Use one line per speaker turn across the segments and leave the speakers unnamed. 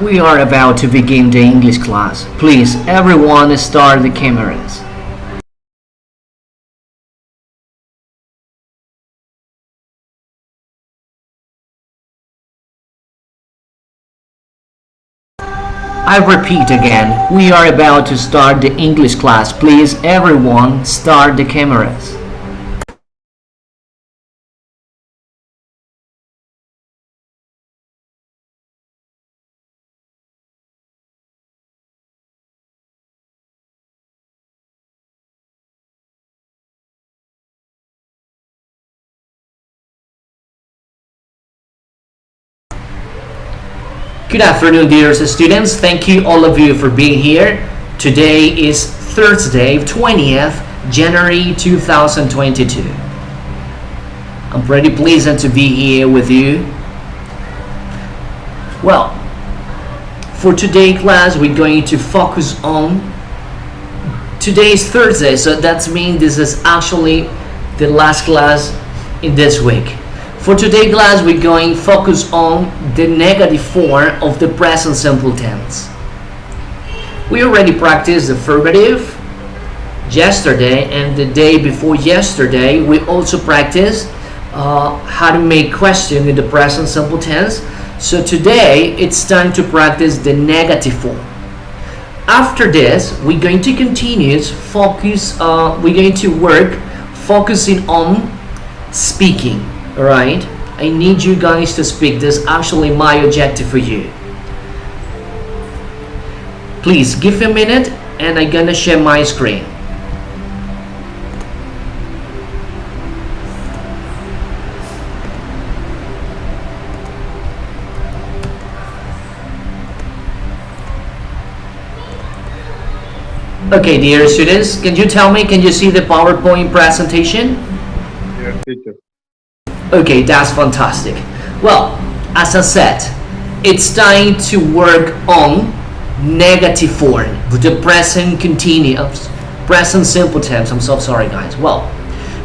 We are about to begin the English class. Please, everyone start the cameras. I repeat again, we are about to start the English class. Please, everyone start the cameras. Good afternoon, dear students. Thank you all of you for being here. Today is Thursday, 20th January 2022. I'm pretty pleased to be here with you. Well, for today's class, we're going to focus on today's Thursday, so that means this is actually the last class in this week. For today's class, we're going to focus on the negative form of the present simple tense. We already practiced the affirmative yesterday, and the day before yesterday, we also practiced how to make question in the present simple tense. So today, it's time to practice the negative form. After this, we're going to continue focus. We're going to work focusing on speaking. All right, I need you guys to speak. This is actually my objective for you. Please give a minute and I'm gonna share my screen. Okay, dear students, can you tell me, can you see the PowerPoint presentation?
Yes, teacher.
Okay, that's fantastic. Well, as I said, it's time to work on negative form with the present continuous, present simple tense. I'm so sorry, guys. Well,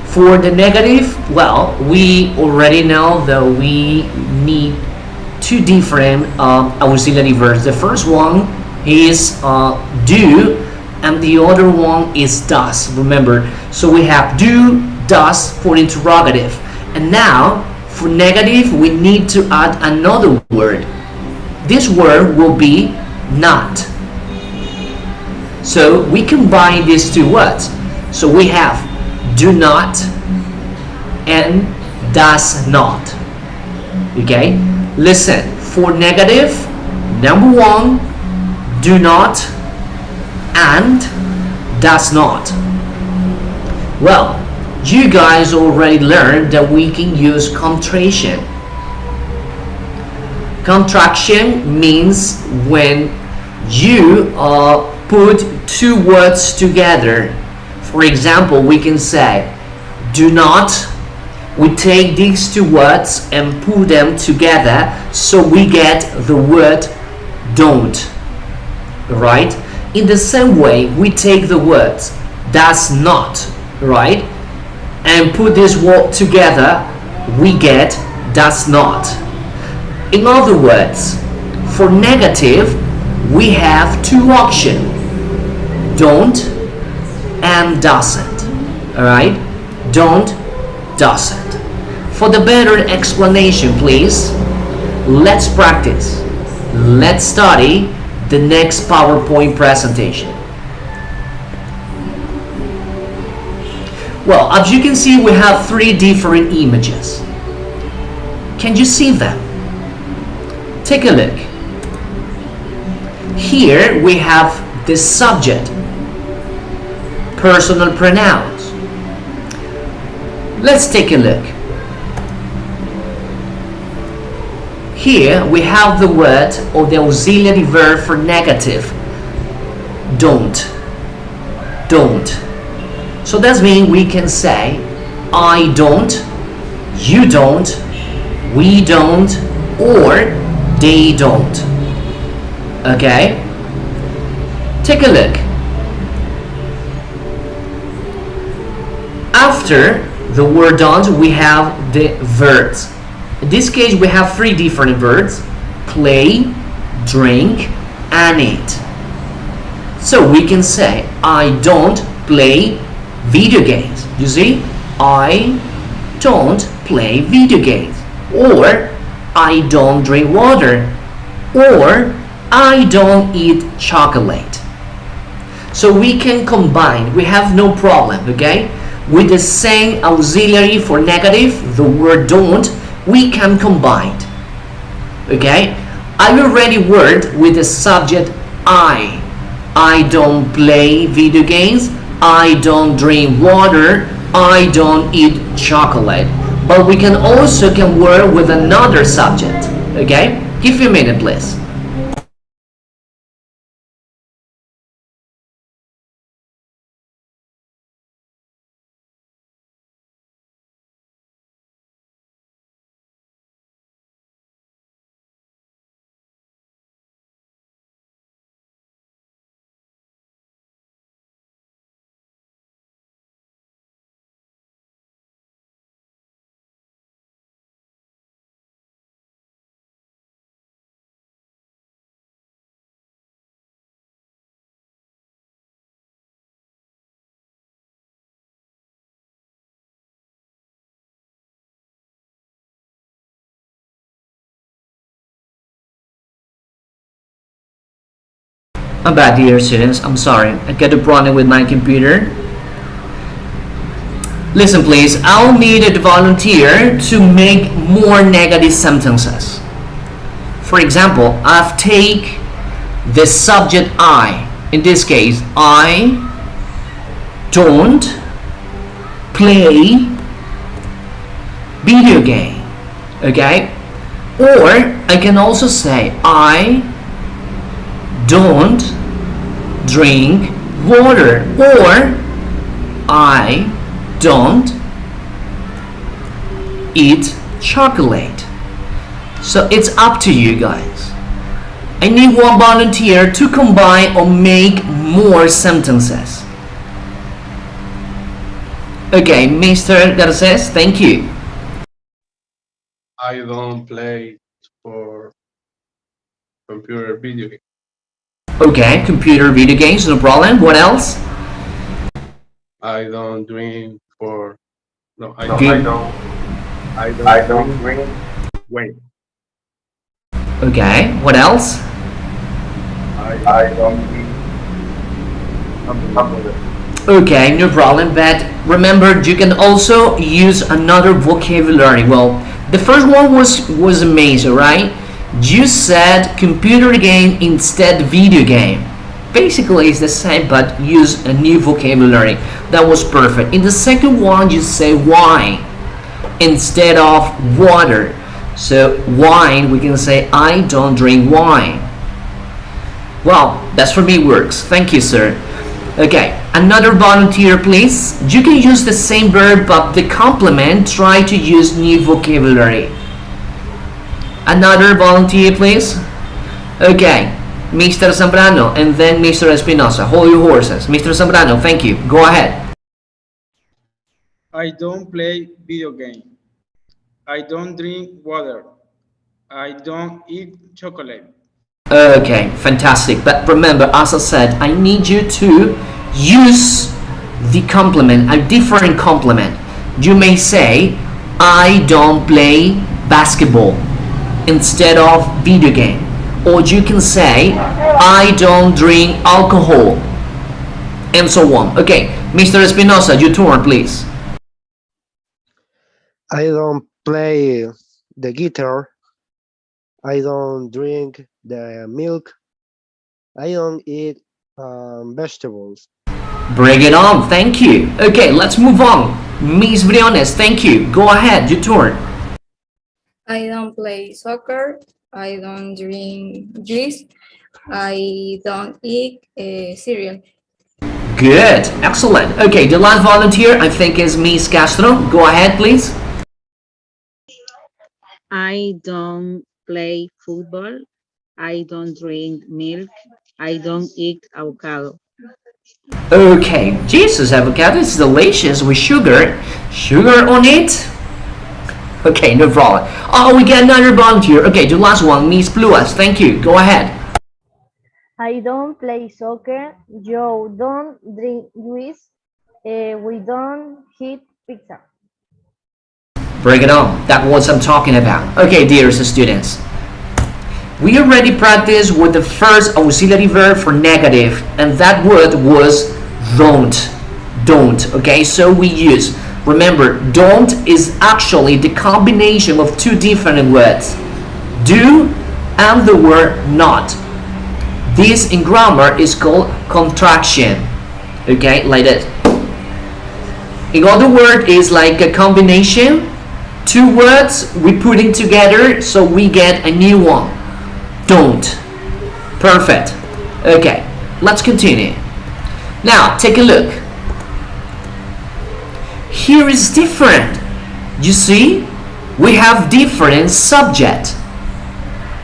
for the negative, well, we already know that we need two different auxiliary verbs. The first one is do, and the other one is does. Remember, so we have do, does for interrogative. And now, for negative, we need to add another word. This word will be not. So we combine these two words. So we have do not and does not. Okay? Listen, for negative, number one, do not and does not. Well, you guys already learned that we can use contraction. Contraction means when you put two words together. For example, we can say do not. We take these two words and put them together, so we get the word don't. Right? In the same way, we take the words does not, right, and put this word together, we get does not. In other words, for negative, we have two options, don't and doesn't. All right, don't, doesn't. For the better explanation, please, let's practice. Let's study the next PowerPoint presentation. Well, as you can see, we have three different images. Can you see them? Take a look. Here we have the subject, personal pronouns. Let's take a look. Here we have the word or the auxiliary verb for negative, don't. Don't. So that means we can say I don't, you don't, we don't, or they don't. Okay? Take a look. After the word don't, we have the verbs. In this case, we have three different verbs: play, drink and eat. So we can say, I don't play video games. You see, I don't play video games. Or, I don't drink water. Or, I don't eat chocolate. So we can combine, we have no problem, okay? With the same auxiliary for negative, the word don't, we can combine. Okay? I already worked with the subject I. I don't play video games. I don't drink water. I don't eat chocolate. But we can also work with another subject. Okay? Give me a minute, please. I'm bad, dear students. I'm sorry. I got a problem with my computer. Listen, please. I'll need a volunteer to make more negative sentences. For example, I've take the subject I. In this case, I don't play video game. Okay? Or I can also say I don't drink water, or I don't eat chocolate. So it's up to you guys. I need one volunteer to combine or make more sentences. Okay, Mr. Garces, thank you.
I don't play for computer video games.
Okay, computer video games, no problem. What else?
I don't drink for no. I
Good.
I don't drink. Wait.
Okay, what else?
I don't eat hamburger.
Okay, no problem. But remember, you can also use another vocabulary. Well, the first one was amazing, right? You said computer game instead video game. Basically, it's the same, but use a new vocabulary. That was perfect. In the second one, you say wine instead of water. So wine, we can say I don't drink wine. Well, that's for me works. Thank you, sir. Okay, another volunteer, please. You can use the same verb, but the complement, try to use new vocabulary. Another volunteer, please. Okay, Mr. Zambrano, and then Mr. Espinosa. Hold your horses. Mr. Zambrano, thank you. Go ahead.
I don't play video game. I don't drink water. I don't eat chocolate.
Okay, fantastic. But remember, as I said, I need you to use the complement, a different complement. You may say, I don't play basketball instead of video game. Or you can say, I don't drink alcohol, and so on. Okay, Mr. Espinosa, your turn, please.
I don't play the guitar. I don't drink the milk. I don't eat vegetables.
Bring it on, thank you. Okay, let's move on. Miss Briones, thank you. Go ahead, your turn.
I don't play soccer. I don't drink juice. I don't eat cereal.
Good, excellent. Okay, the last volunteer, I think, is Miss Castro. Go ahead, please.
I don't play football. I don't drink milk. I don't eat avocado.
Okay, Jesus, avocado is delicious with sugar. Sugar on it? Okay, no problem. Oh, we get another volunteer. Okay, the last one, Miss Pluas. Thank you. Go ahead.
I don't play soccer. You don't drink juice. We don't eat pizza.
Bring it on. That's what I'm talking about. Okay, dear students. We already practiced with the first auxiliary verb for negative, and that word was don't. Don't. Okay, so we use. Remember, don't is actually the combination of two different words, do and the word not. This in grammar is called contraction. Okay, like this. In other words, is like a combination. Two words we put in together so we get a new one. Don't. Perfect. Okay, let's continue. Now, take a look. Here is different. You see, we have different subject.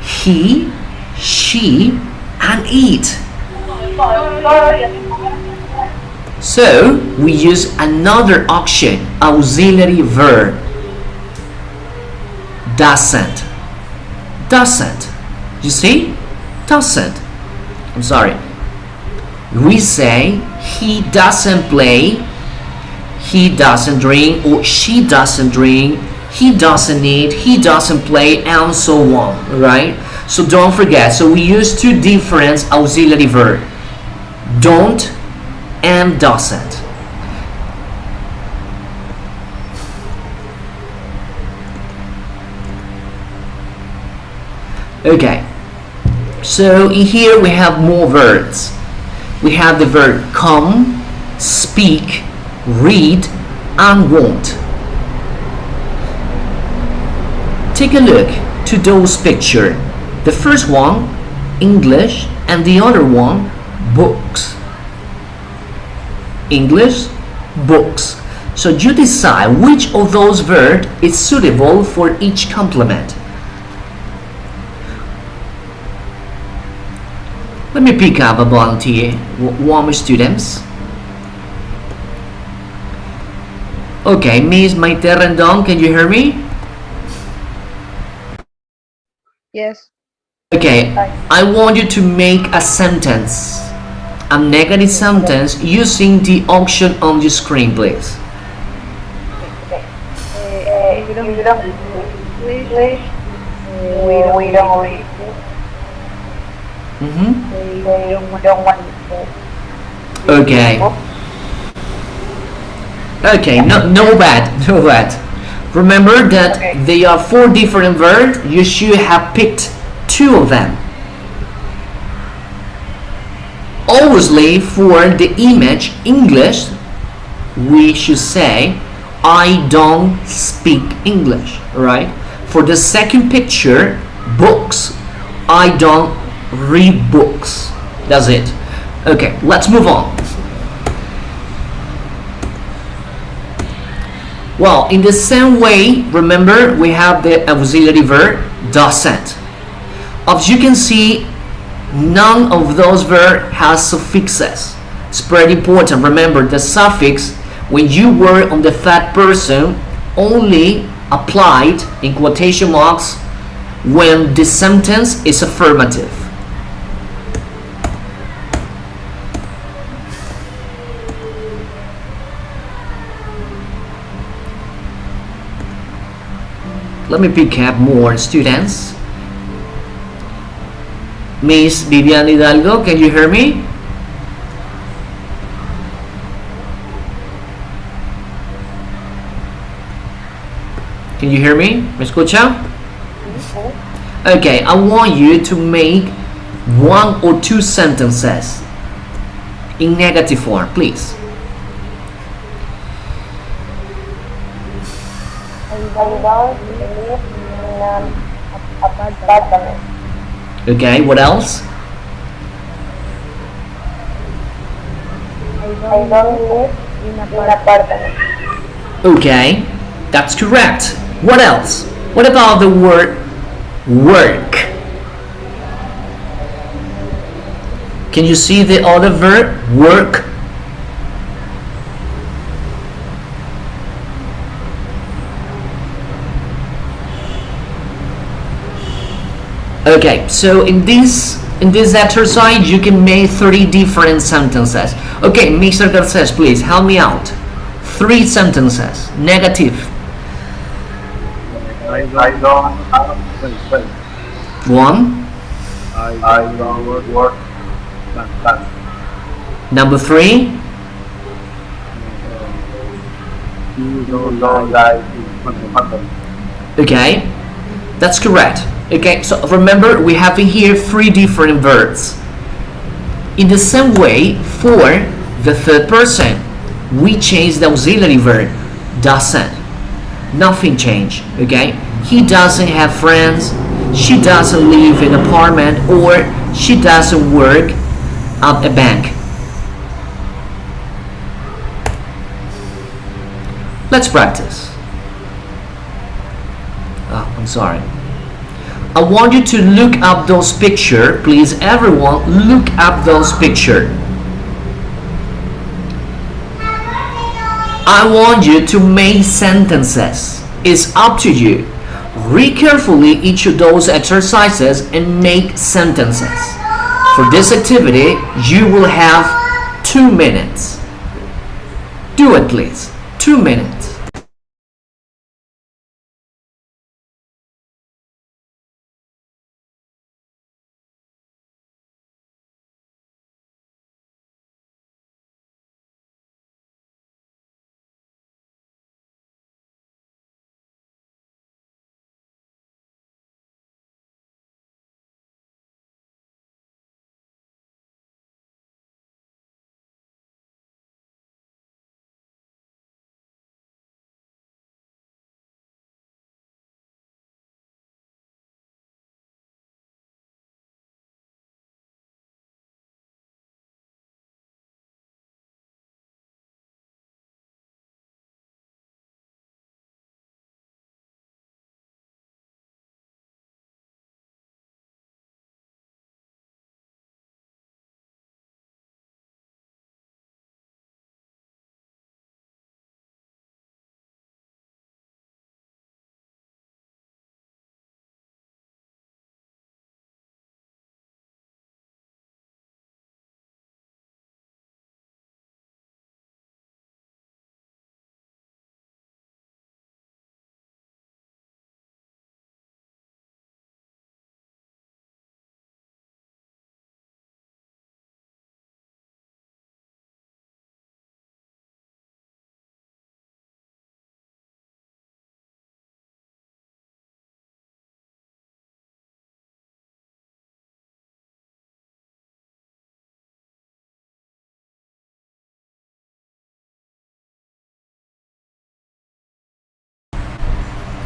He, she, and it. So, we use another option, auxiliary verb. Doesn't. Doesn't. You see? Doesn't. I'm sorry. We say he doesn't play, he doesn't drink, or she doesn't drink, he doesn't eat, he doesn't play, and so on, right? So don't forget, so we use two different auxiliary verbs, don't and doesn't. Okay, so in here we have more verbs. We have the verb come, speak, read, and want. Take a look to those pictures. The first one, English, and the other one, books. English, books. So you decide which of those verbs is suitable for each complement. Let me pick up a volunteer. One more students. Okay, Miss Maite Rendon, can you hear me?
Yes.
Okay, I want you to make a sentence, a negative sentence using the option on the screen, please.
We don't English. We don't read. We don't want
Okay. Okay, no bad. Remember that they are 4 different verbs. You should have picked 2 of them. Obviously, for the image English, we should say I don't speak English, right? For the second picture, books, I don't read books. That's it. Okay, let's move on. Well, in the same way, remember we have the auxiliary verb doesn't. As you can see, none of those verbs has suffixes. It's pretty important. Remember, the suffix, when you were on the third person, only applied in quotation marks when the sentence is affirmative. Let me pick up more students. Miss Vivian Hidalgo, can you hear me? Can you hear me? ¿Me escucha? Okay, I want you to make 1 or 2 sentences in negative form, please. Okay, what else?
I don't live in an apartment.
Okay, that's correct. What else? What about the word work? Can you see the other verb, work? Okay, so in this in this exercise you can make 3 different sentences. Okay, Mr. Garces, please help me out. 3 sentences. Negative.
I don't have friends.
1.
I don't work that.
Number 3.
You don't like company.
Okay, that's correct. Okay, so remember we have in here 3 different verbs. In the same way, for the third person, we change the auxiliary verb, doesn't. Nothing changed, okay? He doesn't have friends, she doesn't live in an apartment, or she doesn't work at a bank. Let's practice. Oh, I'm sorry. I want you to look up those pictures. Please, everyone, look up those pictures. I want you to make sentences. It's up to you. Read carefully each of those exercises and make sentences. For this activity, you will have 2 minutes. Do it, please. 2 minutes.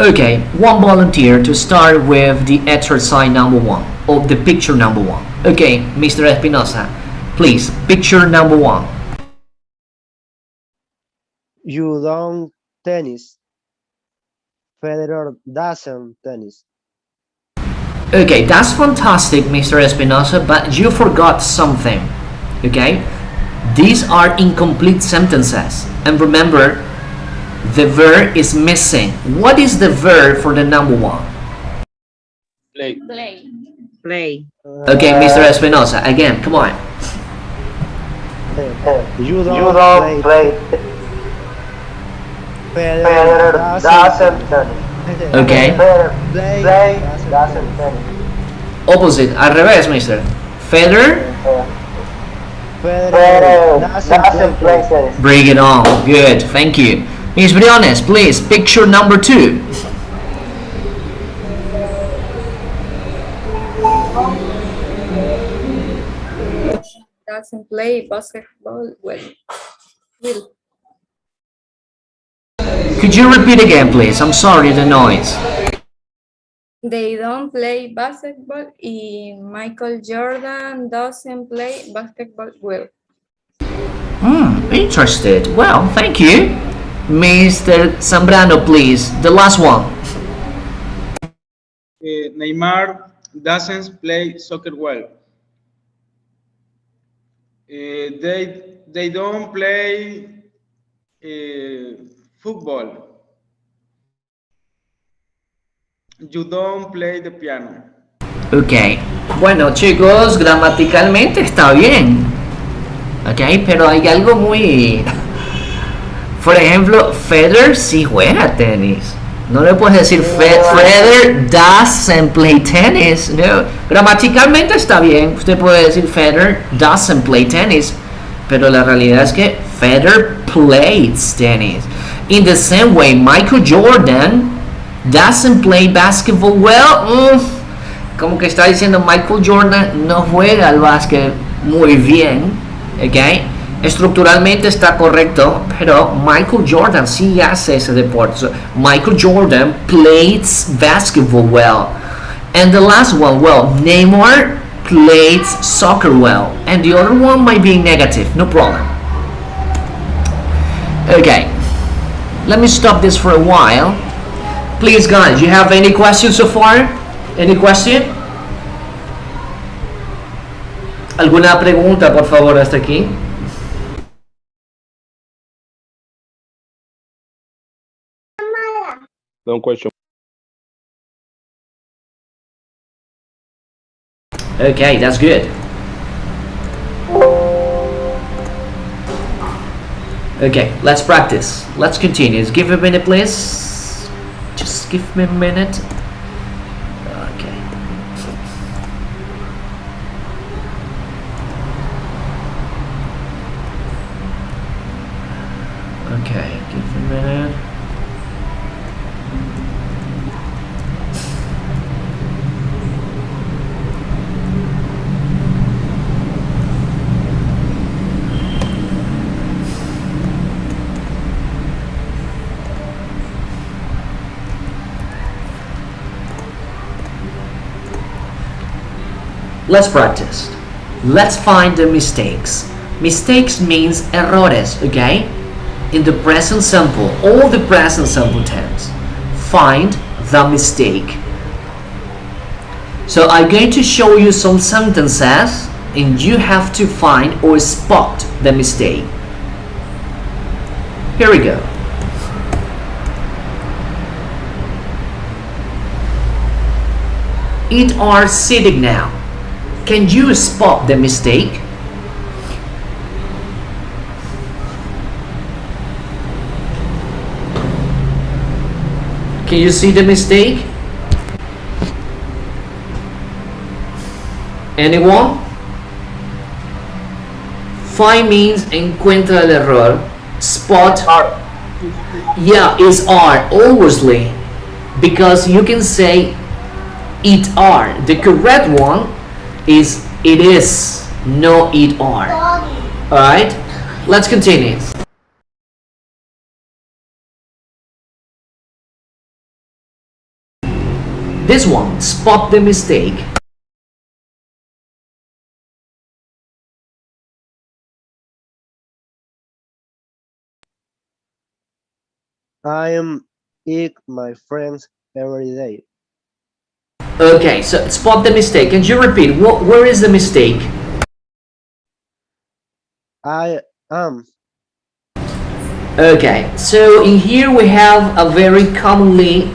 Okay, one volunteer to start with the exercise number 1 or the picture number 1. Okay, Mr. Espinosa, please, picture number 1.
You don't tennis. Federer doesn't tennis.
Okay, that's fantastic, Mr. Espinosa, but you forgot something. Okay, these are incomplete sentences, and remember, the verb is missing. What is the verb for the number 1?
Play.
Play.
Okay, Mr. Espinosa, again, come on.
You don't play. Federer doesn't tennis.
Okay,
Play doesn't tennis.
opposite, al revés, Mr. Federer,
Federer doesn't play tennis.
bring it on. Good, thank you. Ms. Briones, please, picture number 2.
Doesn't play basketball well. Will.
Could you repeat again, please? I'm sorry, the noise.
They don't play basketball and Michael Jordan doesn't play basketball well.
Interested. Well, thank you. Mr. Zambrano, please, the last one.
Neymar doesn't play soccer well. They don't play football. You don't play the piano.
Okay, Bueno, chicos, gramaticalmente está bien. Ok, pero hay algo muy... Por ejemplo, Federer sí juega tenis. No le puedes decir Federer doesn't play tennis. No. Gramaticalmente está bien. Usted puede decir Federer doesn't play tennis. Pero la realidad es que Federer plays tennis. In the same way, Michael Jordan doesn't play basketball well. Como que está diciendo Michael Jordan no juega al básquet muy bien. ¿Ok? Estructuralmente está correcto, pero Michael Jordan sí hace ese deporte. So, Michael Jordan plays basketball well. And the last one, well, Neymar plays soccer well. And the other one might be negative, no problem. Okay, let me stop this for a while. Please, guys, you have any questions so far? Any question? ¿Alguna pregunta, por favor, hasta aquí?
No question.
Okay, that's good. Okay, let's practice. Let's continue. Give me a minute, please. Just give me a minute. Okay. Okay, give me a minute. Let's practice. Let's find the mistakes. Mistakes means errores, okay? In the present simple, all the present simple tense. Find the mistake. So I'm going to show you some sentences and you have to find or spot the mistake. Here we go. It are sitting now. Can you spot the mistake? Can you see the mistake? Anyone? Find means encuentra el error. Spot. Yeah, is are, obviously. Because you can say it are. The correct one is it is, no it are. Alright, let's continue. This one, spot the mistake.
I am eat my friends every day.
Okay, so spot the mistake. Can you repeat? Where is the mistake?
I am.
Okay, so in here we have a very commonly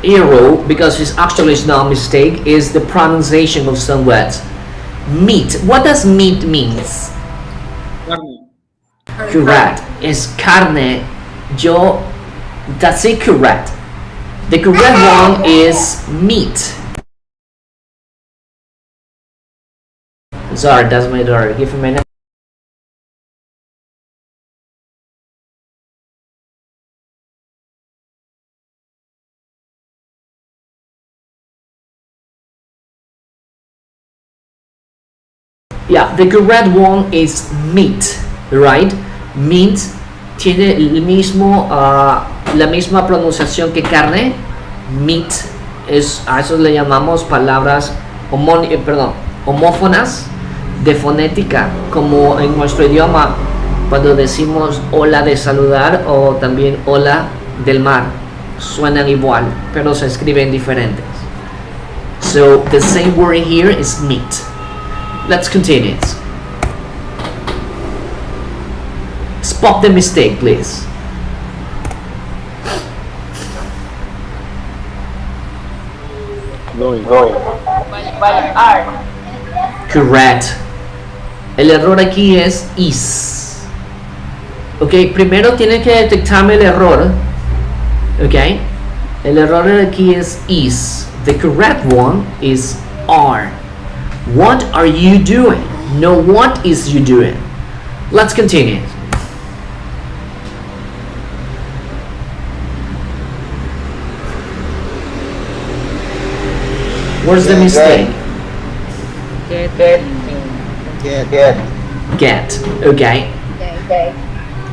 error, because it's actually not a mistake, is the pronunciation of some words. Meat. What does meat means?
Carne.
Correct. It's carne. Yo, that's it, correct. The correct one is meat. Sorry, that's my daughter. Give me a minute. Yeah, the correct one is meat, right? Meat tiene el mismo, la misma pronunciación que carne. Meat es, a eso le llamamos palabras homófonas de fonética, como en nuestro idioma cuando decimos hola de saludar o también hola del mar. Suenan igual, pero se escriben diferentes. So the same word here is meat. Let's continue. Spot the mistake, please.
Going.
Correct. El error aquí es is. Ok, primero tiene que detectarme el error. Ok, el error aquí es is. The correct one is are. What are you doing? No, what is you doing? Let's continue. Where's the mistake? Get. Okay.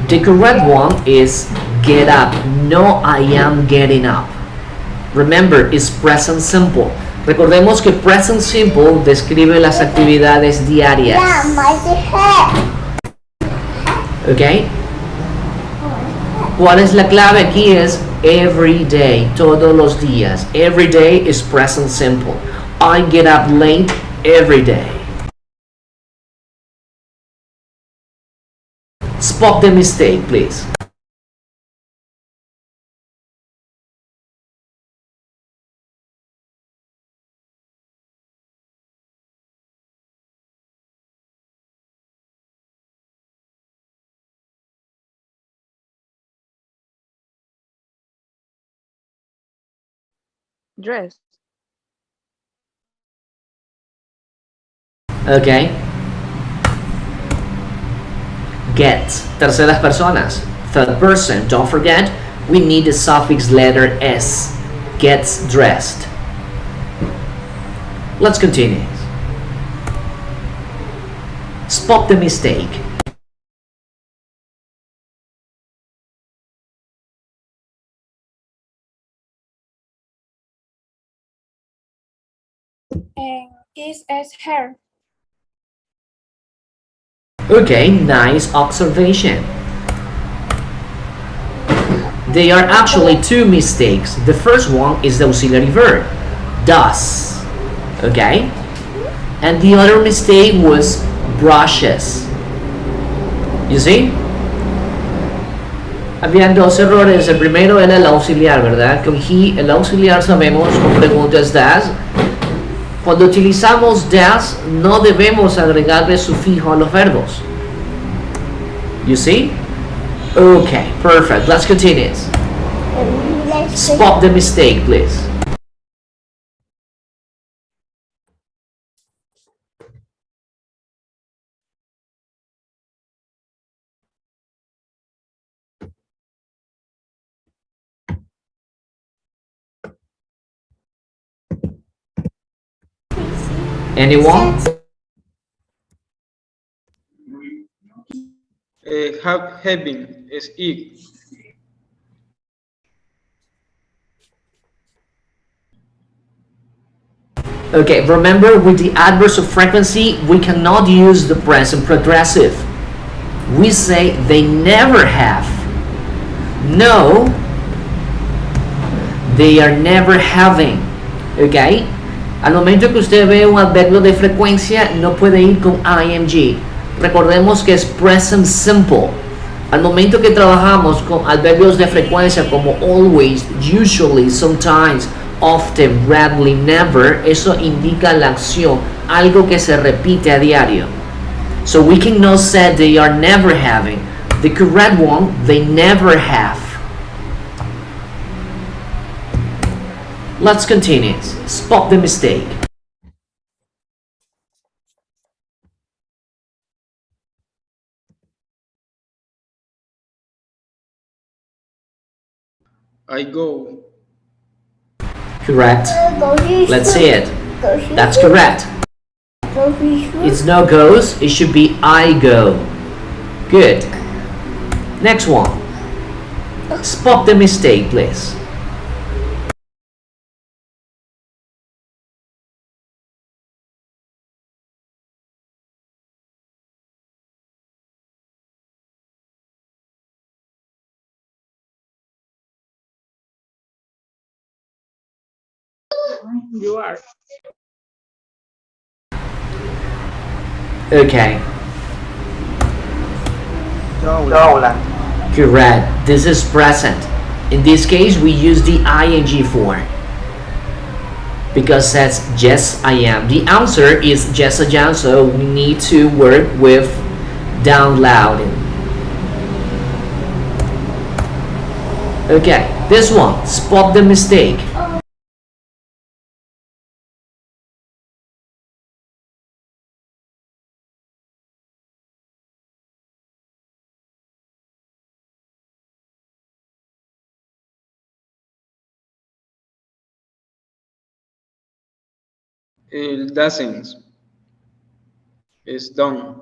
The correct one is get up. No, I am getting up. Remember, it's present simple. Recordemos que present simple describe las actividades diarias. Ok. ¿Cuál es la clave aquí? Es every day, todos los días. Every day is present simple. I get up late every day. Spot the mistake, please.
Dress.
Ok. Get. Terceras personas. Third person. Don't forget, we need the suffix letter s. Gets dressed. Let's continue. Spot the mistake.
Is as her.
Okay, nice observation. There are actually two mistakes. The first one is the auxiliary verb, does. Okay? And the other mistake was brushes. You see? Habían dos errores. El primero era el auxiliar, ¿verdad? Con he, el auxiliar sabemos con preguntas does. Cuando utilizamos does, no debemos agregarle sufijo a los verbos. You see? Okay, perfect. Let's continue. Spot the mistake, please. Anyone?
Have having is it.
Okay, remember with the adverbs of frequency, we cannot use the present progressive. We say they never have. No, they are never having. Okay? Al momento que usted ve un adverbio de frecuencia, no puede ir con ing. Recordemos que es present simple. Al momento que trabajamos con adverbios de frecuencia como always, usually, sometimes, often, rarely, never, eso indica la acción, algo que se repite a diario. So we cannot say they are never having. The correct one, they never have. Let's continue. Spot the mistake.
I go.
Correct. Let's see it. That's correct. It's no goes, it should be I go. Good. Next one. Spot the mistake, please.
You are.
Okay. Correct. This is present. In this case, we use the ing form. because that's yes I am. The answer is yes I am, so we need to work with down loud. Okay, this one, spot the mistake.
It doesn't. It's done.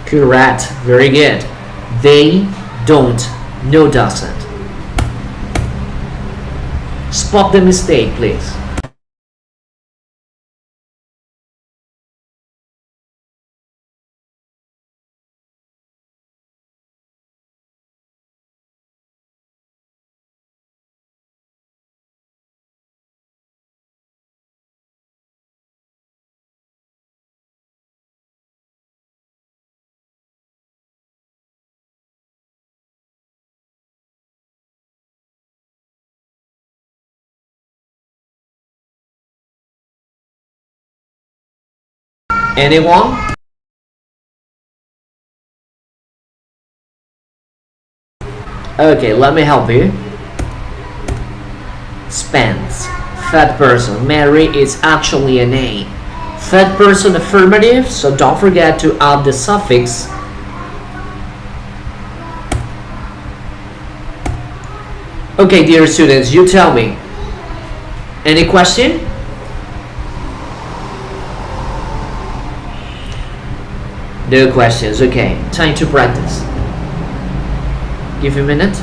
Correct, very good. They don't, no doesn't. Spot the mistake, please. Anyone? Okay, let me help you. Spends. Third person. Mary is actually a name. Third person affirmative, so don't forget to add the suffix. Okay, dear students, you tell me. Any question? No questions. Okay, time to practice. Give a minute.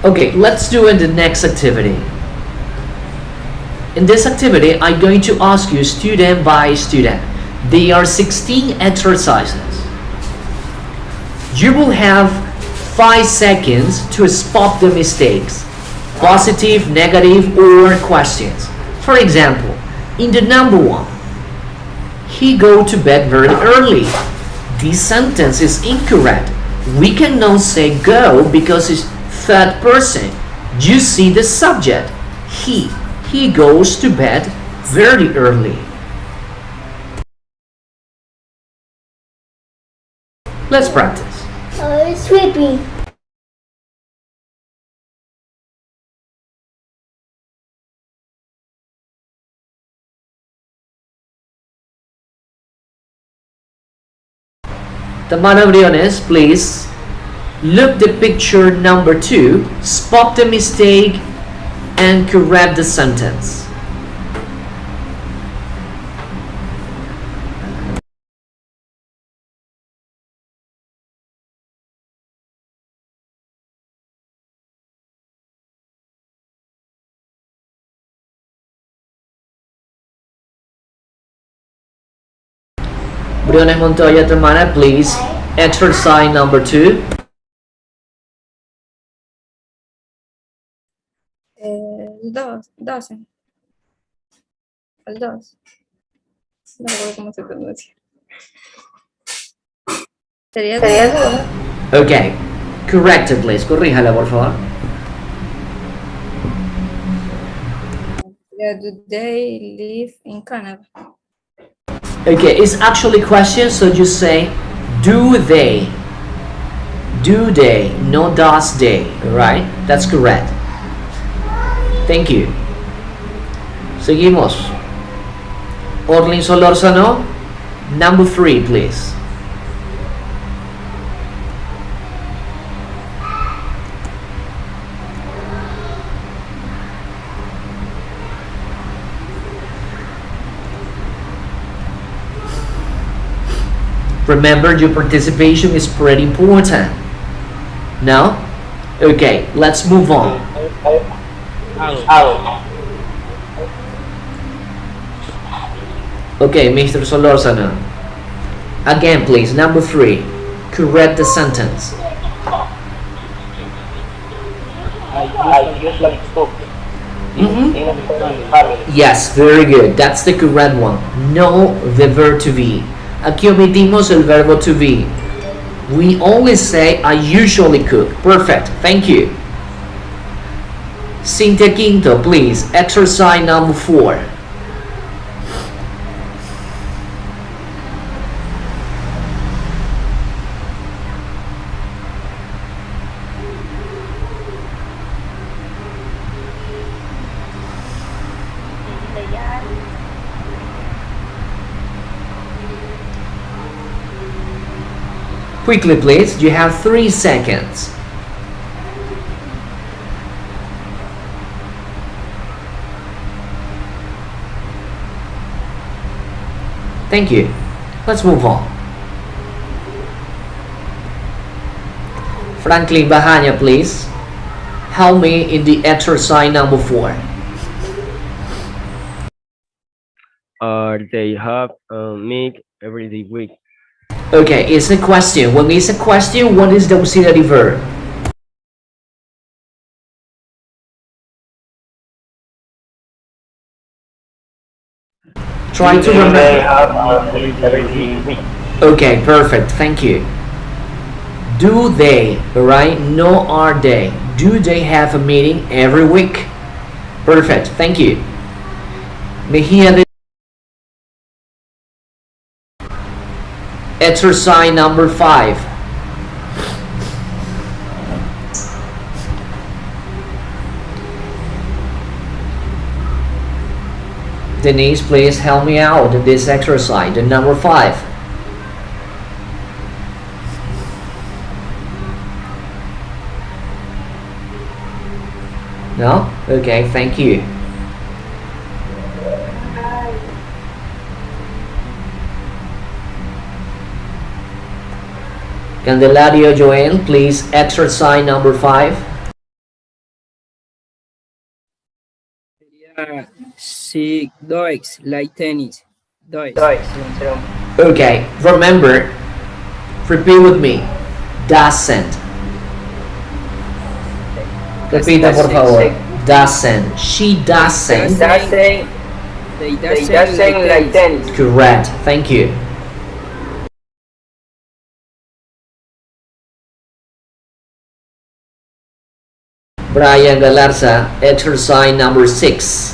Okay, let's do the next activity. In this activity, I'm going to ask you student by student. There are 16 exercises. You will have 5 seconds to spot the mistakes, positive, negative, or questions. For example, in the number 1, he go to bed very early. This sentence is incorrect. We cannot say go because it's third person. You see the subject. He goes to bed very early. Let's practice.
Sleeping.
Tamara Briones, please look the picture number 2, spot the mistake, and correct the sentence. Briones Montoya, Tamara, please, exercise number 2.
El 2, 12. El 2. No recuerdo cómo se pronuncia. Sería el 2.
Okay, correct it, please. Corríjala, por favor.
Do they live in Canada?
Okay, it's actually question, so you say do they. Do they, no does they, right? That's correct. Thank you. Seguimos. Orlin Solórzano, number 3, please. Remember, your participation is pretty important. No? Okay, let's move on. Okay, Mr. Solorzano. Again, please. Number 3. Correct the sentence.
I usually cook in a family.
Yes, very good. That's the correct one. No the verb to be. Aquí omitimos el verbo to be. We only say I usually cook. Perfect. Thank you. Cynthia Quinto, please. Exercise number 4. Quickly, please. You have 3 seconds. Thank you. Let's move on. Franklin Bahanya, please. Help me in the exercise number 4.
They have meat every week.
Okay, it's a question. When it's a question, what is the auxiliary verb? Try to remember.
They have every week.
Okay, perfect. Thank you. Do they, right? No, are they? Do they have a meeting every week? Perfect. Thank you. Mejia de exercise number 5. Denise, please help me out in this exercise. The number 5. No? Okay, thank you. Candelario Joel, please, exercise number 5.
She does like tennis. Does.
Okay, remember, repeat with me. Doesn't. Repita, por favor. Doesn't. She doesn't.
They doesn't like tennis.
Correct. Thank you. Brian Galarza, exercise number 6.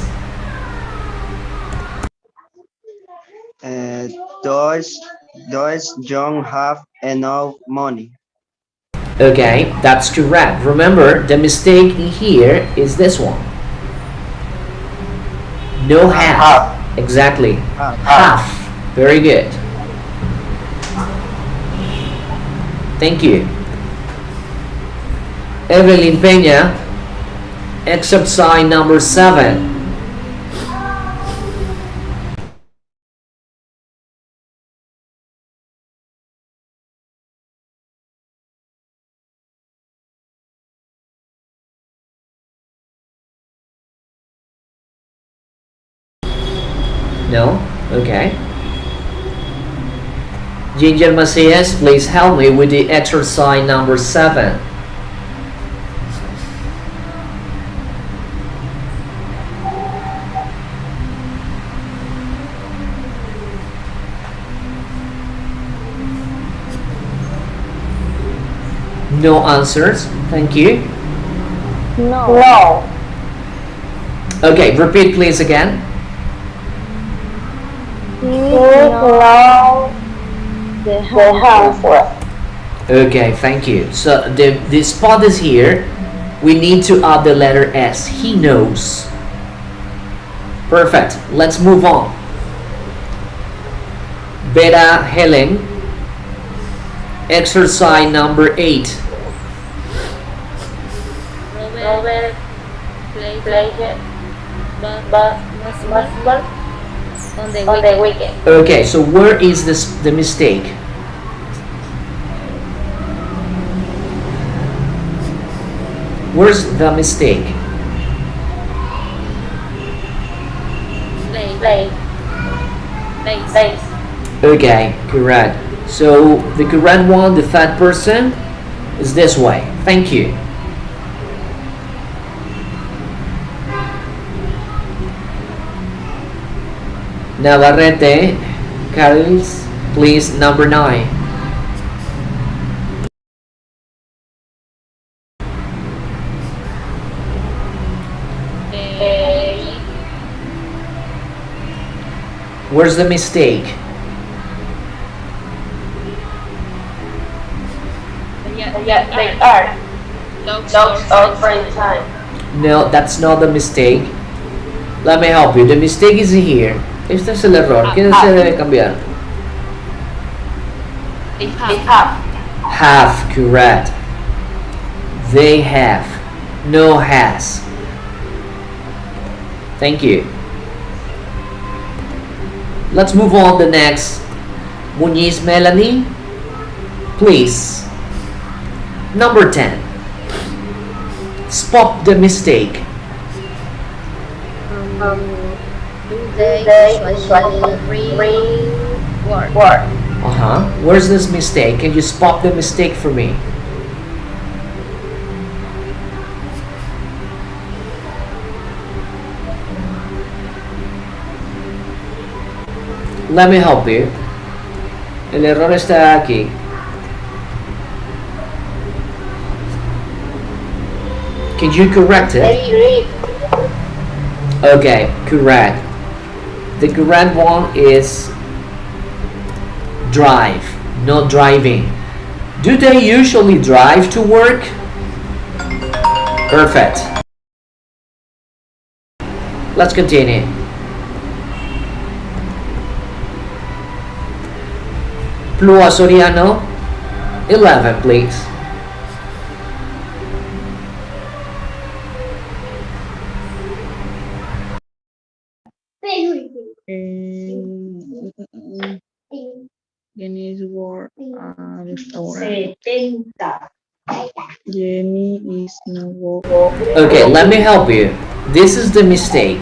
Does John have enough money?
Okay, that's correct. Remember, the mistake in here is this one. No have. Exactly. Half. Very good. Thank you. Evelyn Peña, exercise number 7. No? Okay. Ginger Macias, please help me with the exercise number 7. No answers. Thank you.
No.
Okay, repeat please again.
He knows the house.
Okay, thank you. So the spot is here. We need to add the letter S. He knows. Perfect. Let's move on. Beta Helen. Exercise number 8.
Robert played basketball on the weekend.
Okay, so where is the mistake? Where's the mistake?
Play Place.
Okay, correct. So the correct one, the fat person, is this way. Thank you. Navarrete, Carlos, please, number 9. Where's the mistake?
Yeah, they are. Dogs are friend time.
No, that's not the mistake. Let me help you. The mistake is here. Este es el error. ¿Qué se debe cambiar?
They have.
Have, correct. They have. No has. Thank you. Let's move on to the next. Muniz Melanie, please. Number 10. Spot the mistake.
They usually bring work.
Where's this mistake? Can you spot the mistake for me? Let me help you. El error está aquí. Can you correct it? Okay, correct. The correct one is drive, not driving. Do they usually drive to work? Perfect. Let's continue. Plua Soriano, 11, please.
Jenny is work at restaurant. Jenny is not work.
Okay, let me help you. This is the mistake.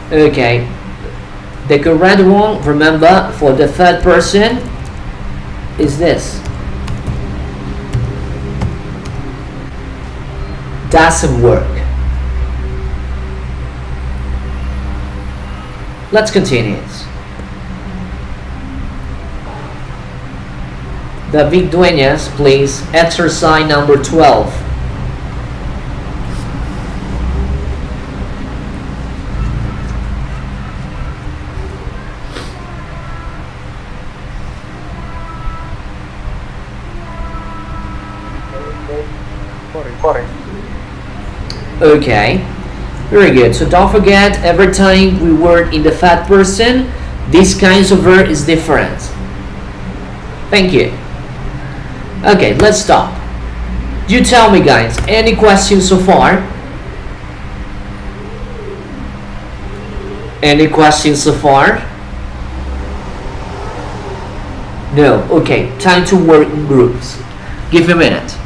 Okay, the correct one, remember, for the third person is this. Doesn't work. Let's continue. David Dueñas, please, exercise number 12. Okay, very good. So don't forget, every time we work in the third person, these kinds of verb is different. Thank you. Okay, let's stop. You tell me, guys, any questions so far? Any questions so far? No. Okay, time to work in groups. Give me a minute.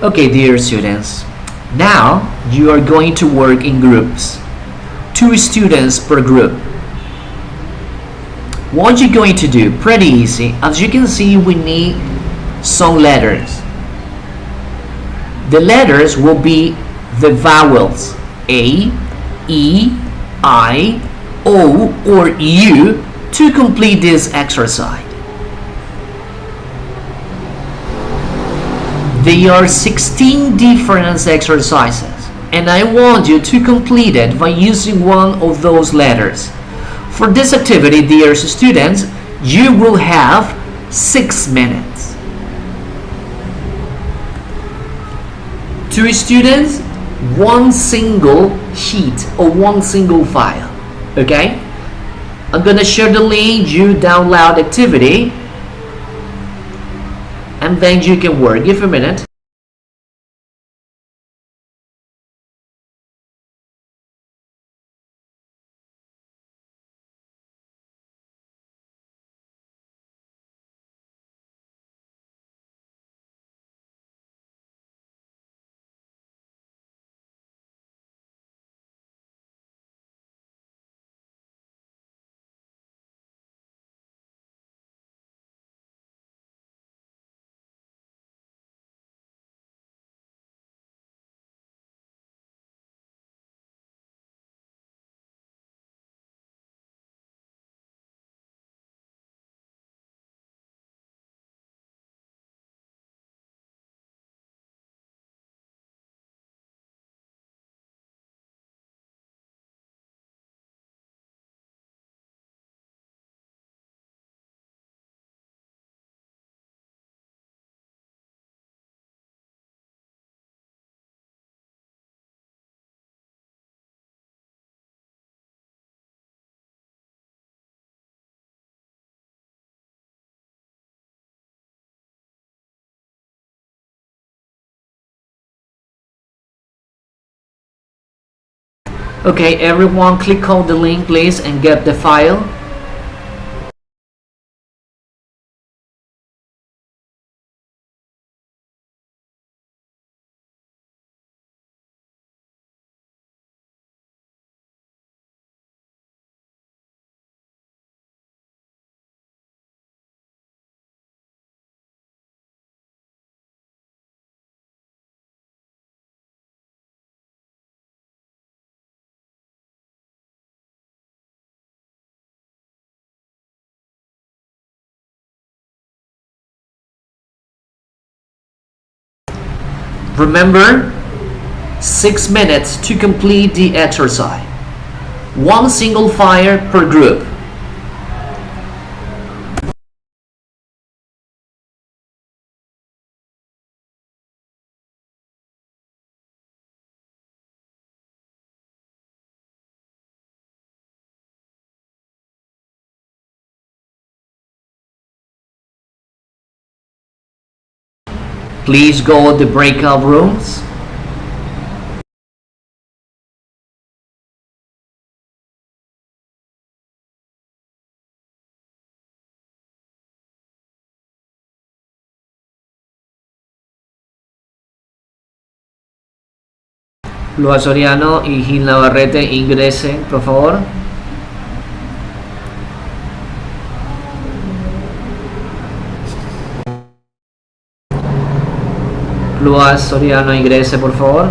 Okay, dear students, now you are going to work in groups. 2 students per group. What you're going to do, pretty easy. As you can see, we need some letters. The letters will be the vowels A, E, I, O, or U to complete this exercise. There are 16 different exercises, and I want you to complete it by using one of those letters. For this activity, dear students, you will have 6 minutes. 2 students, one single sheet or one single file. Okay, I'm gonna share the link. You download activity and then you can work. Give a minute. Okay, everyone, click on the link, please, and get the file. Remember, 6 minutes to complete the exercise. One single file per group. Please go to the breakout rooms. Lua Soriano y Gil Navarrete ingresen, por favor. Lua Soriano ingrese, por favor.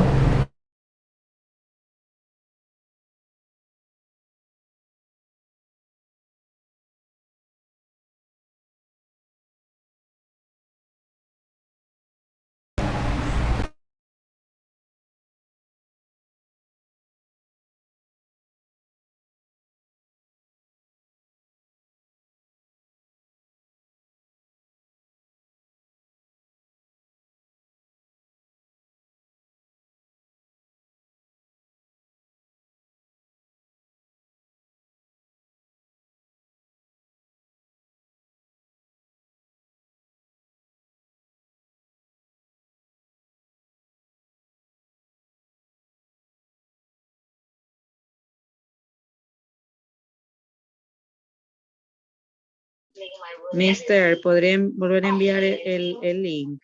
Mister, ¿podría volver a enviar el link?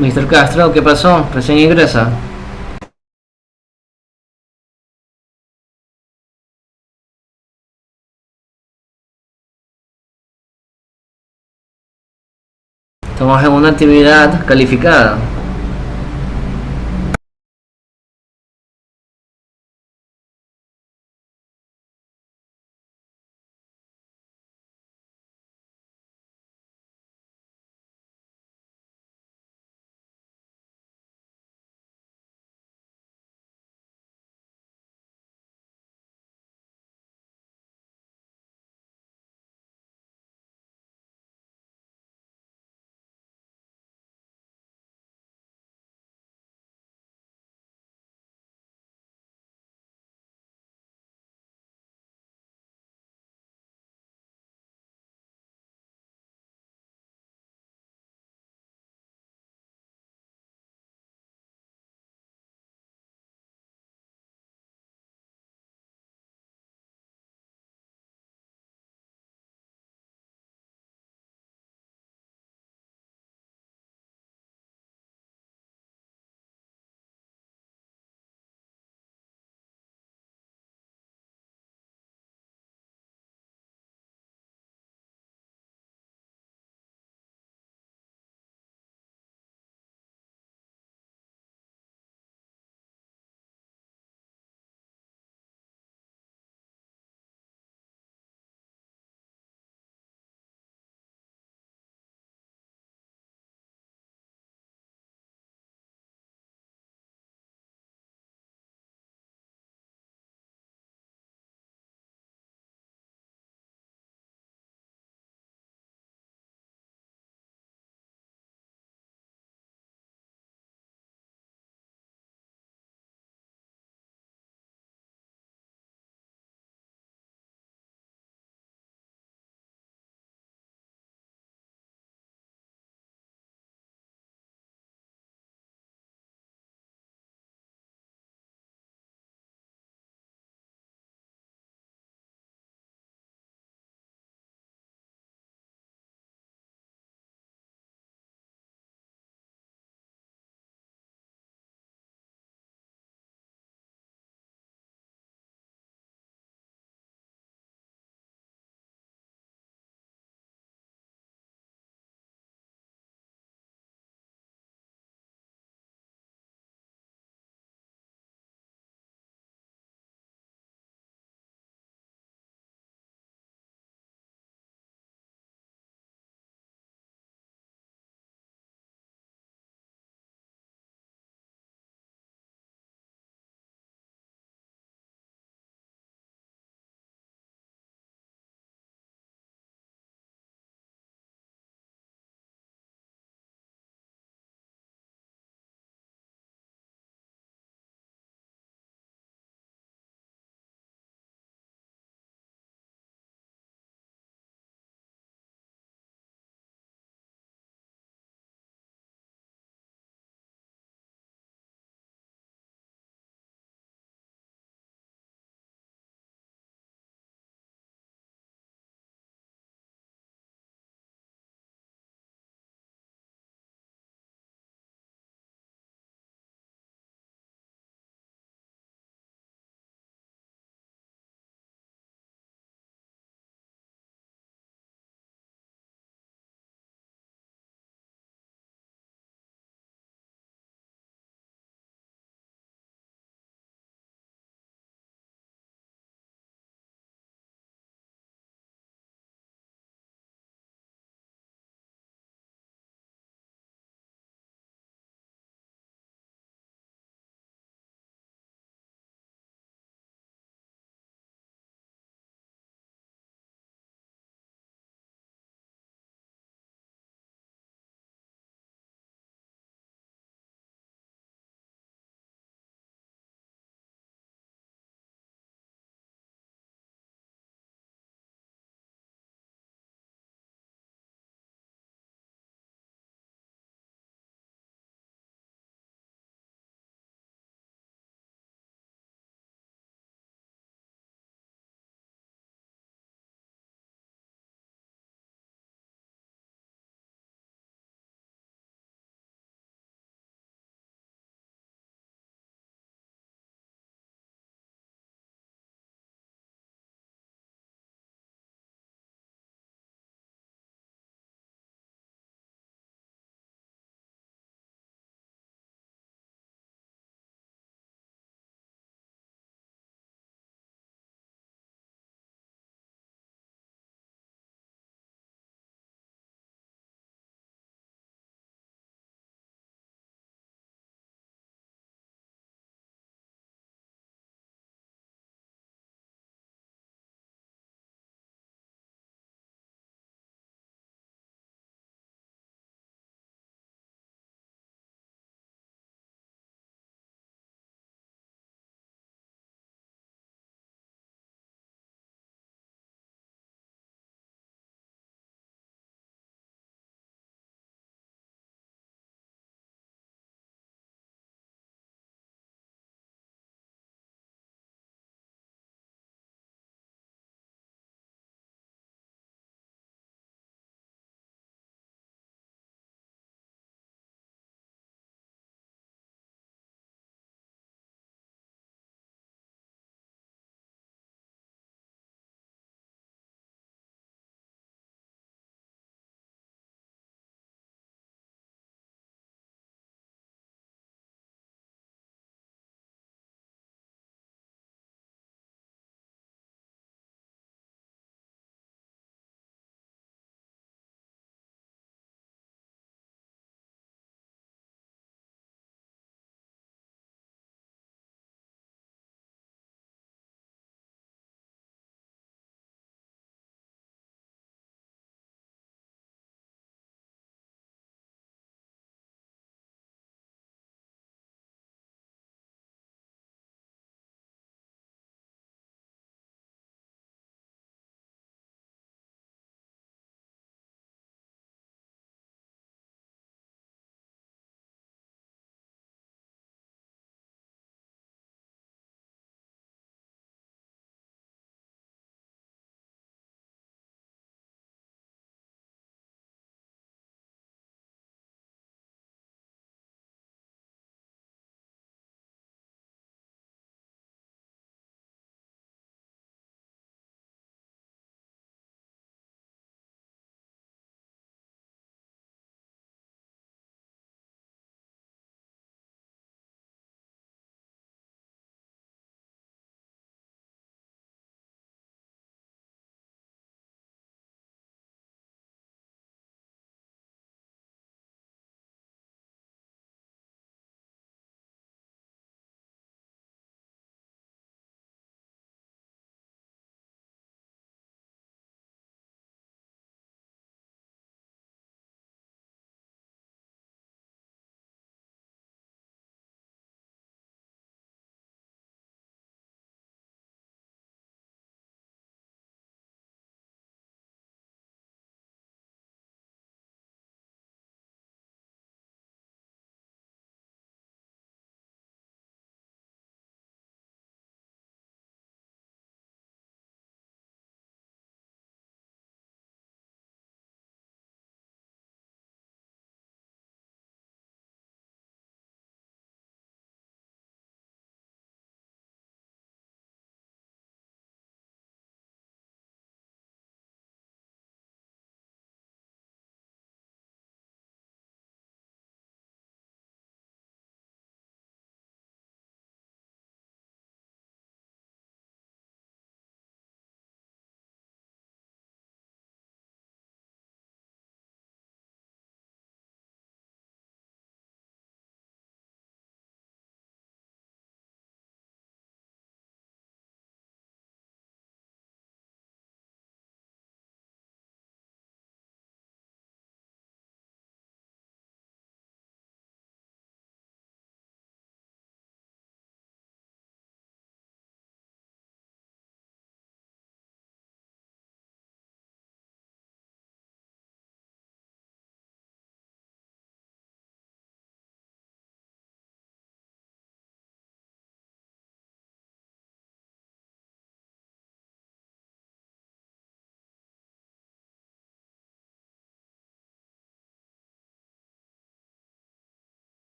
Mr. Castro, ¿qué pasó? Recién ingresa. Estamos en una actividad calificada.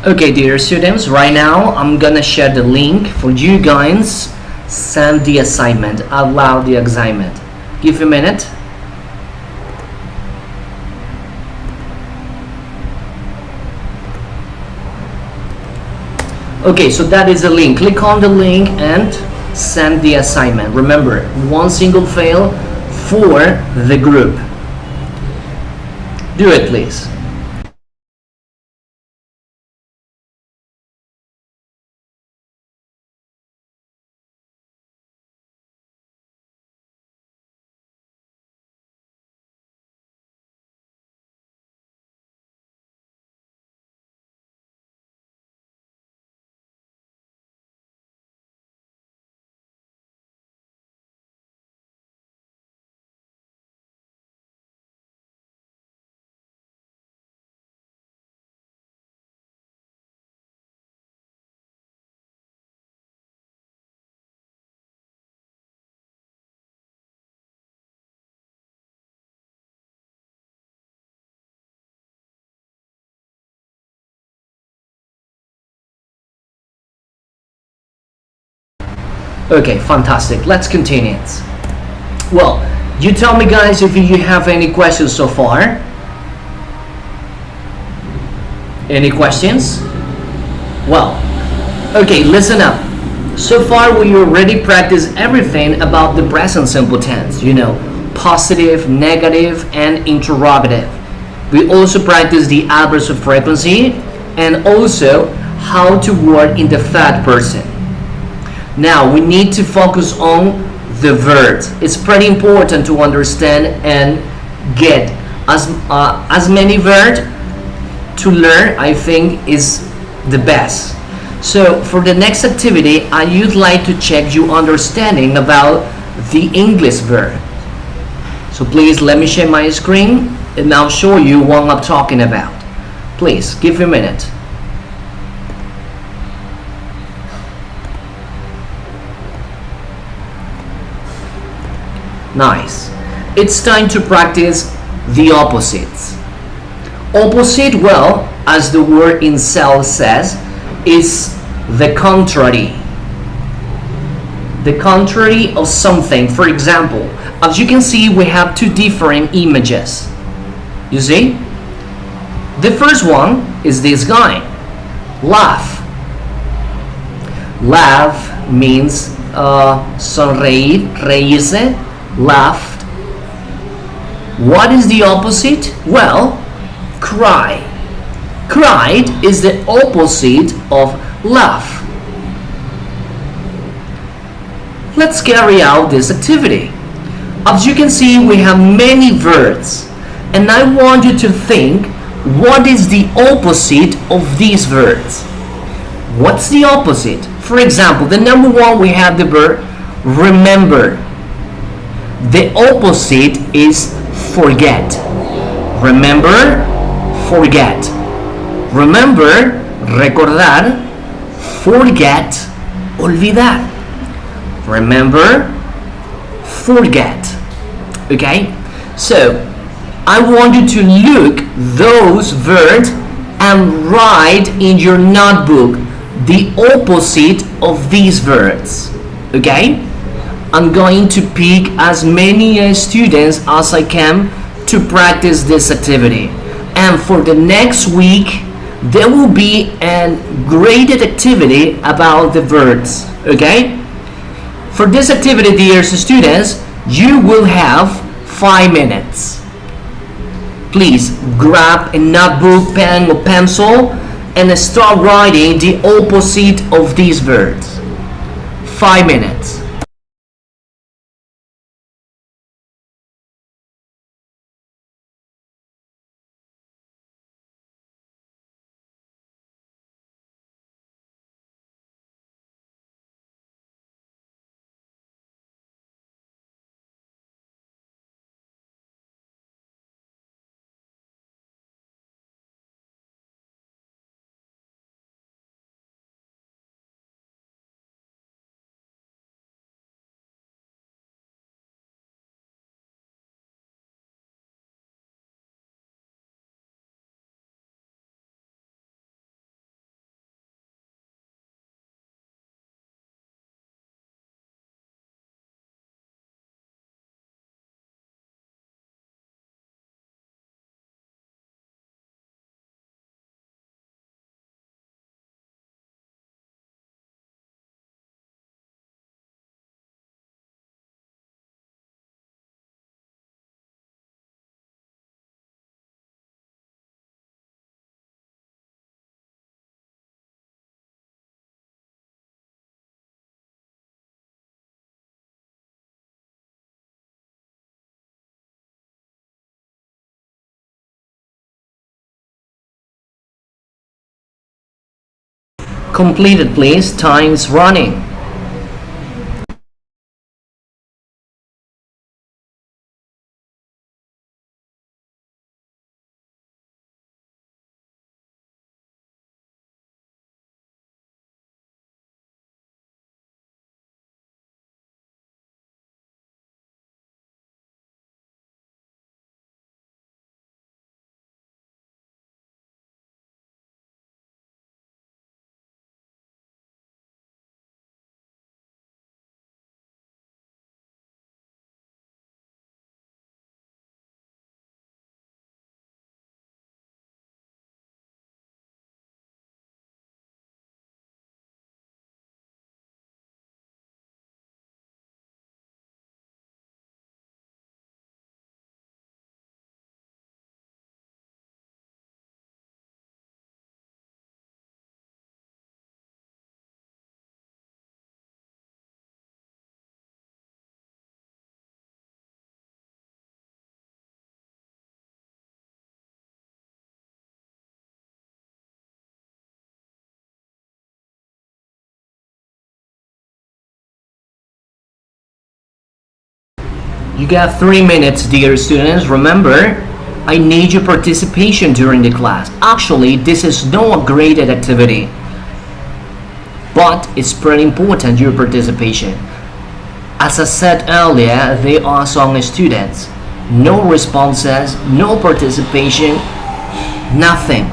Okay, dear students, right now I'm gonna share the link for you guys. Send the assignment, allow the assignment. Give a minute. Okay, so that is the link. Click on the link and send the assignment. Remember, one single fail for the group. Do it, please. Okay, fantastic. Let's continue it. Well, you tell me, guys, if you have any questions so far. Any questions? Well, okay, listen up. So far, we already practiced everything about the present simple tense. You know, positive, negative, and interrogative. We also practiced the adverbs of frequency and also how to word in the third person. Now we need to focus on the verbs. It's pretty important to understand and get as many verbs to learn. I think is the best. So for the next activity, I would like to check your understanding about the English verb. So please let me share my screen and I'll show you what I'm talking about. Please give me a minute. Nice. It's time to practice the opposites. Opposite, well, as the word itself says, is the contrary. The contrary of something. For example, as you can see, we have two different images. You see? The first one is this guy. Laugh. Laugh means sonreír, reírse. Laughed. What is the opposite? Well, cry. Cried is the opposite of laugh. Let's carry out this activity. As you can see, we have many verbs, and I want you to think what is the opposite of these verbs. What's the opposite? For example, the number one, we have the verb remember. The opposite is forget. Remember, forget. Remember, recordar. Forget, olvidar. Remember, forget. Okay? So, I want you to look those verbs and write in your notebook the opposite of these verbs. Okay? I'm going to pick as many students as I can to practice this activity. And for the next week, there will be a graded activity about the verbs. Okay? For this activity, dear students, you will have 5 minutes. Please grab a notebook, pen or pencil and start writing the opposite of these verbs. 5 minutes. Complete it, please. Time's running. You got 3 minutes, dear students. Remember, I need your participation during the class. Actually, this is not a graded activity, but it's pretty important, your participation. As I said earlier, they are some students. No responses, no participation, nothing.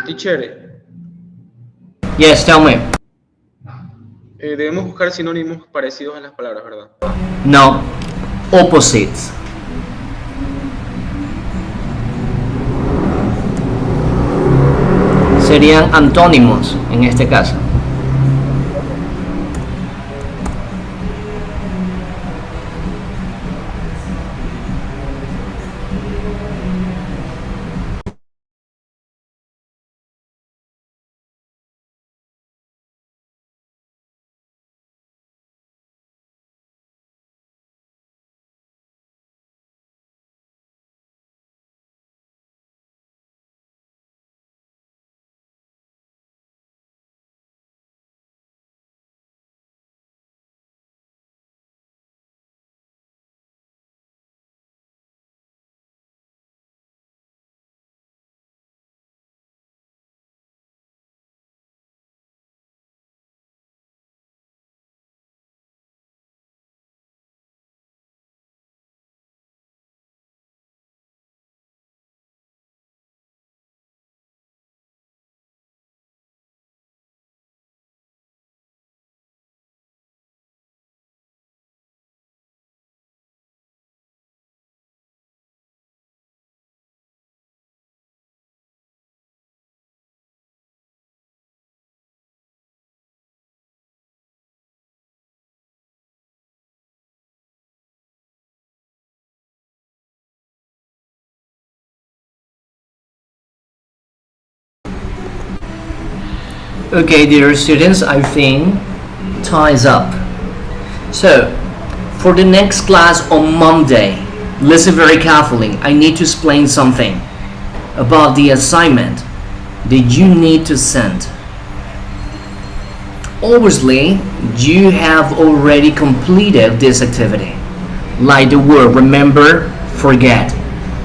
Teacher,
Yes, tell me.
debemos buscar sinónimos parecidos a las palabras, ¿verdad?
No, opposites. Serían antónimos en este caso. Okay, dear students, I think time is up. So, for the next class on Monday, listen very carefully. I need to explain something about the assignment that you need to send. Obviously, you have already completed this activity. Like the word remember, forget.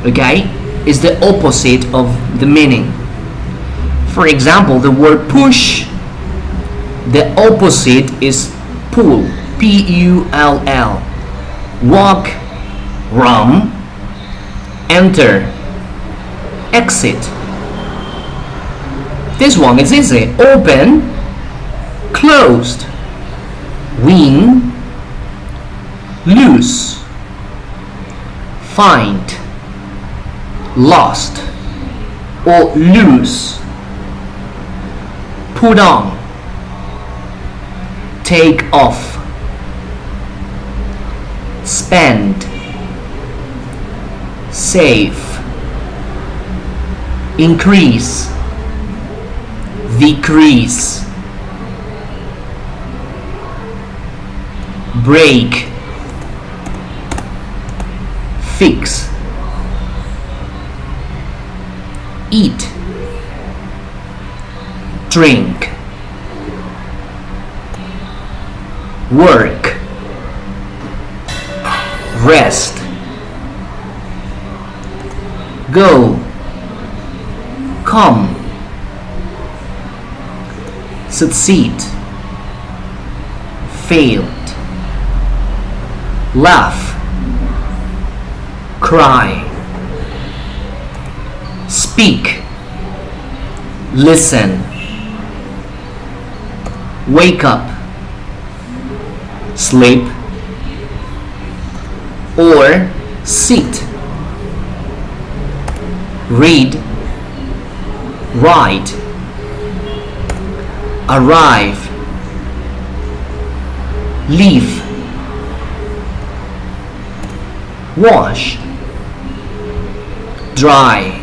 Okay? It's the opposite of the meaning. For example, the word push, the opposite is pull. P-U-L-L. Walk, run, enter, exit. This one is easy. Open, closed, win, lose, find, lost, or lose, put on, take off, spend, save, increase, decrease, break, fix, eat, drink, work, rest, go, come, succeed, failed, laugh, cry, speak, listen, wake up, sleep, or sit, read, write, arrive, leave, wash, dry,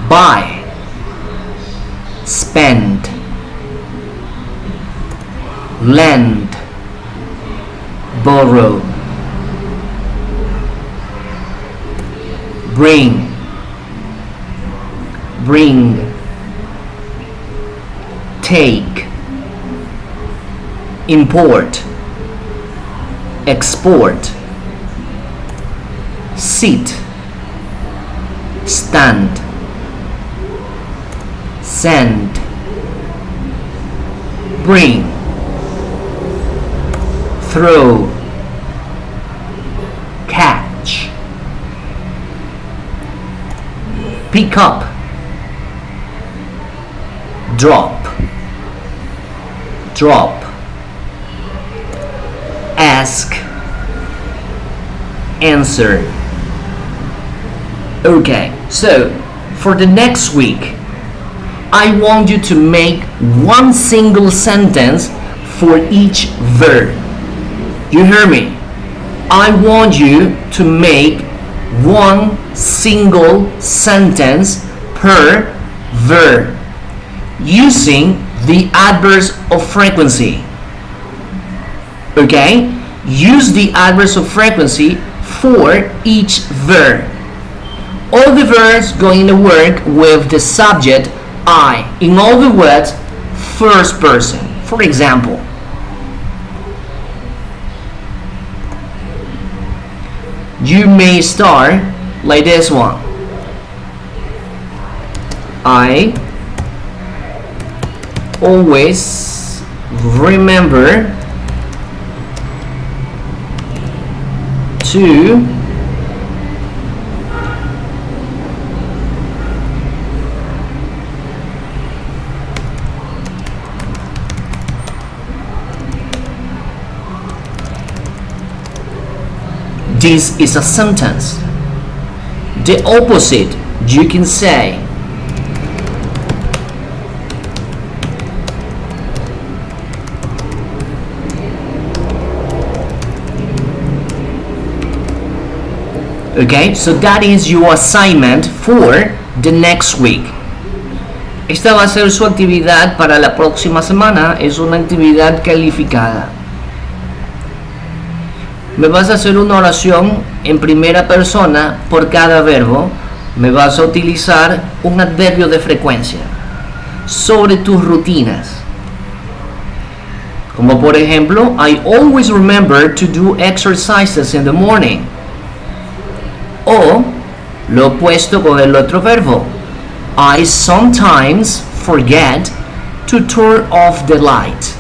buy, spend, lend, borrow, bring, take, import, export, sit, stand, send, bring, throw, catch, pick up, drop, ask, answer. Okay, so for the next week, I want you to make one single sentence for each verb. You hear me? I want you to make one single sentence per verb using the adverbs of frequency. Okay? Use the adverbs of frequency for each verb. All the verbs going to work with the subject I. In all the words, first person. For example, you may start like this one. I always remember to this is a sentence. The opposite, you can say okay, so that is your assignment for the next week. Esta va a ser su actividad para la próxima semana. Es una actividad calificada. Me vas a hacer una oración en primera persona por cada verbo. Me vas a utilizar un adverbio de frecuencia sobre tus rutinas. Como por ejemplo, I always remember to do exercises in the morning. O lo opuesto con el otro verbo. I sometimes forget to turn off the light.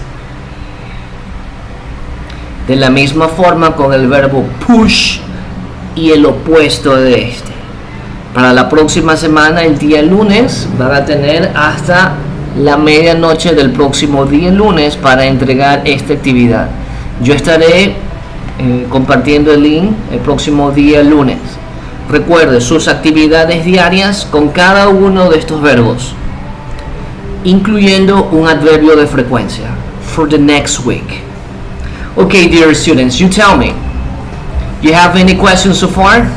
De la misma forma con el verbo push y el opuesto de este. Para la próxima semana, el día lunes, van a tener hasta la medianoche del próximo día lunes para entregar esta actividad. Yo estaré compartiendo el link el próximo día lunes. Recuerde sus actividades diarias con cada uno de estos verbos, incluyendo un adverbio de frecuencia for the next week. Okay, dear students, you tell me, you have any questions so far?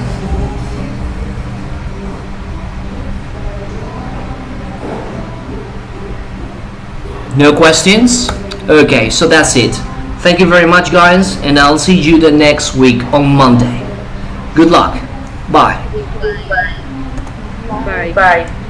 No questions? Okay, so that's it. Thank you very much, guys, and I'll see you the next week on Monday. Good luck. Bye.
Bye.
Bye.